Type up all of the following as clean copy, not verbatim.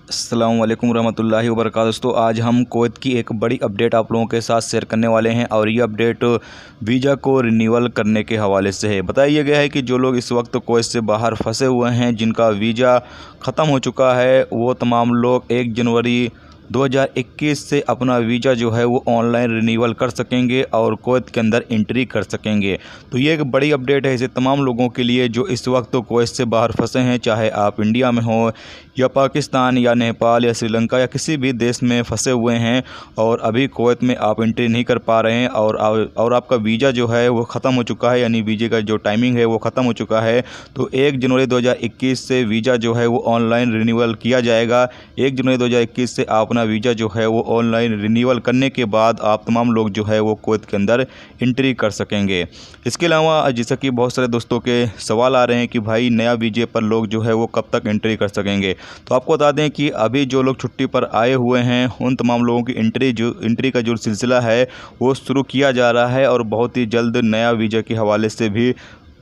अस्सलामुअलैकुम रहमतुल्लाहि व बरकातहू। दोस्तों, आज हम कुवैत की एक बड़ी अपडेट आप लोगों के साथ शेयर करने वाले हैं और ये अपडेट वीज़ा को रिन्यूअल करने के हवाले से है। बताया गया है कि जो लोग इस वक्त कुवैत से बाहर फंसे हुए हैं, जिनका वीज़ा ख़त्म हो चुका है, वो तमाम लोग 1 जनवरी 2021 से अपना वीज़ा जो है वो ऑनलाइन रिन्यूअल कर सकेंगे और कुवैत के अंदर एंट्री कर सकेंगे। तो ये एक बड़ी अपडेट है इसे तमाम लोगों के लिए जो इस वक्त कुवैत से बाहर फंसे हैं, चाहे आप इंडिया में हो या पाकिस्तान या नेपाल या श्रीलंका या किसी भी देश में फंसे हुए हैं और अभी कुवैत में आप एंट्री नहीं कर पा रहे हैं और आपका वीज़ा जो है वो ख़त्म हो चुका है, यानी वीज़े का जो टाइमिंग है वो ख़त्म हो चुका है। तो 1 जनवरी 2021 से वीज़ा जो है वो ऑनलाइन रिन्यूअल किया जाएगा। 1 जनवरी 2021 से आप अपना वीज़ा जो है वो ऑनलाइन रिन्यूअल करने के बाद आप तमाम लोग जो है वो कुवैत के अंदर एंट्री कर सकेंगे। इसके अलावा जैसा कि बहुत सारे दोस्तों के सवाल आ रहे हैं कि भाई नया वीज़े पर लोग जो है वो कब तक एंट्री कर सकेंगे। तो आपको बता दें कि अभी जो लोग छुट्टी पर आए हुए हैं उन तमाम लोगों की एंट्री का जो सिलसिला है वो शुरू किया जा रहा है और बहुत ही जल्द नया वीज़ा के हवाले से भी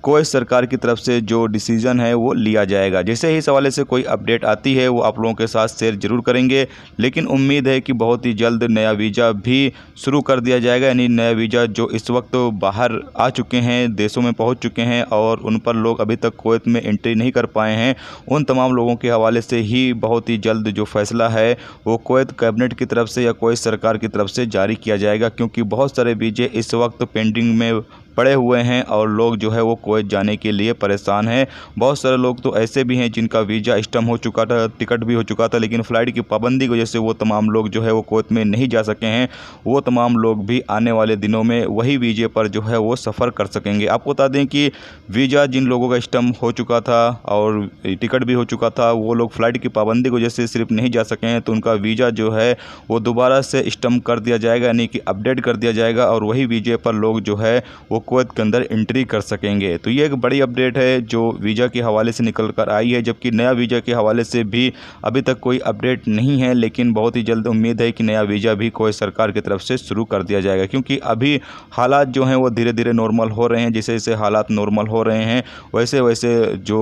कुवैत सरकार की तरफ से जो डिसीज़न है वो लिया जाएगा। जैसे ही इस हवाले से कोई अपडेट आती है वो आप लोगों के साथ शेयर ज़रूर करेंगे, लेकिन उम्मीद है कि बहुत ही जल्द नया वीज़ा भी शुरू कर दिया जाएगा। यानी नया वीज़ा जो इस वक्त बाहर आ चुके हैं, देशों में पहुंच चुके हैं और उन पर लोग अभी तक कुवैत में एंट्री नहीं कर पाए हैं, उन तमाम लोगों के हवाले से ही बहुत ही जल्द जो फैसला है वो कुवैत कैबिनेट की तरफ से या कुवैत सरकार की तरफ से जारी किया जाएगा। क्योंकि बहुत सारे वीज़े इस वक्त पेंडिंग में पड़े हुए हैं और लोग जो है वो कुवैत जाने के लिए परेशान हैं। बहुत सारे लोग तो ऐसे भी हैं जिनका वीज़ा स्टम्प हो चुका था, टिकट भी हो चुका था, लेकिन फ़्लाइट की पाबंदी की वजह से वो तमाम लोग जो है वो कुवैत में नहीं जा सके हैं। वो तमाम लोग भी आने वाले दिनों में वही वीज़े पर जो है वो सफ़र कर सकेंगे। आपको बता दें कि वीज़ा जिन लोगों का स्टम्प हो चुका था और टिकट भी हो चुका था, वो लोग फ़्लाइट की पाबंदी की वजह से सिर्फ नहीं जा सके हैं, तो उनका वीज़ा जो है वो दोबारा से स्टम्प कर दिया जाएगा, यानी कि अपडेट कर दिया जाएगा और वही वीज़े पर लोग जो है वो कुवैत के अंदर एंट्री कर सकेंगे। तो ये एक बड़ी अपडेट है जो वीज़ा के हवाले से निकल कर आई है, जबकि नया वीज़ा के हवाले से भी अभी तक कोई अपडेट नहीं है, लेकिन बहुत ही जल्द उम्मीद है कि नया वीज़ा भी कुवैत सरकार की तरफ से शुरू कर दिया जाएगा। क्योंकि अभी हालात जो हैं वो धीरे धीरे नॉर्मल हो रहे हैं। जैसे जैसे हालात नॉर्मल हो रहे हैं वैसे वैसे जो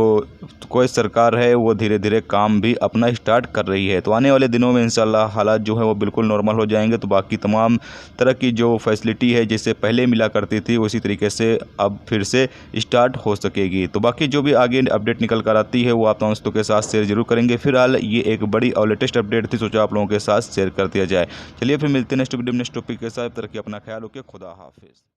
कुवैत सरकार है वो धीरे धीरे काम भी अपना स्टार्ट कर रही है। तो आने वाले दिनों में इंशाल्लाह हालात जो है वो बिल्कुल नॉर्मल हो जाएंगे, तो बाकी तमाम तरह की जो फैसिलिटी है जैसे पहले मिला करती थी उसी तरीके से अब फिर से स्टार्ट हो सकेगी। तो बाकी जो भी आगे अपडेट निकल कर आती है वो आप दोस्तों के साथ शेयर जरूर करेंगे। फिलहाल ये एक बड़ी और लेटेस्ट अपडेट थी, सोचा आप लोगों के साथ शेयर कर दिया जाए। चलिए फिर मिलते हैं नेक्स्ट वीडियो में नेक्स्ट टॉपिक के साथ। तरह की अपना ख्याल रखिए। खुदा हाफिज़।